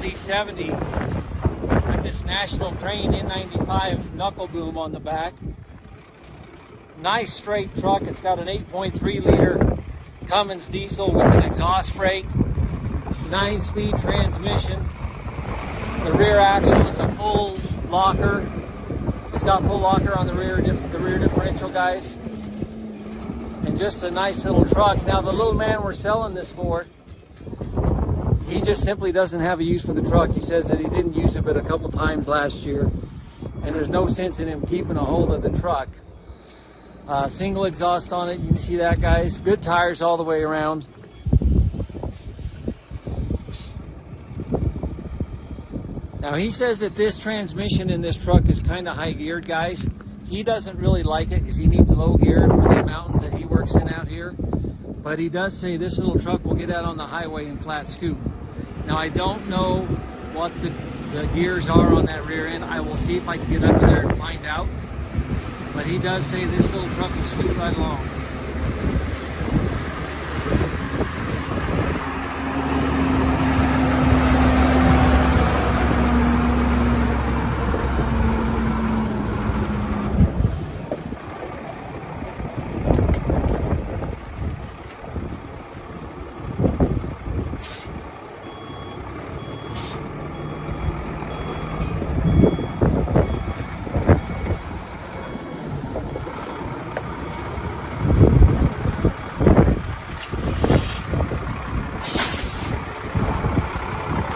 LD70 with this National Train N95 knuckle boom on the back. Nice straight truck. It's got an 8.3 liter Cummins diesel with an exhaust brake, 9-speed transmission. The rear axle is a full locker. It's got full locker on the rear differential, guys. And just a nice little truck. Now the little man we're selling this for, he just simply doesn't have a use for the truck. He says that he didn't use it but a couple times last year, and there's no sense in him keeping a hold of the truck. Single exhaust on it, you can see that, guys. Good tires all the way around. Now he says that this transmission in this truck is kind of high geared, guys. He doesn't really like it because he needs low gear for the mountains that he works in out here. But he does say this little truck will get out on the highway in flat scoop. Now I don't know what the gears are on that rear end. I will see if I can get under there and find out. But he does say this little truck will scoot right along.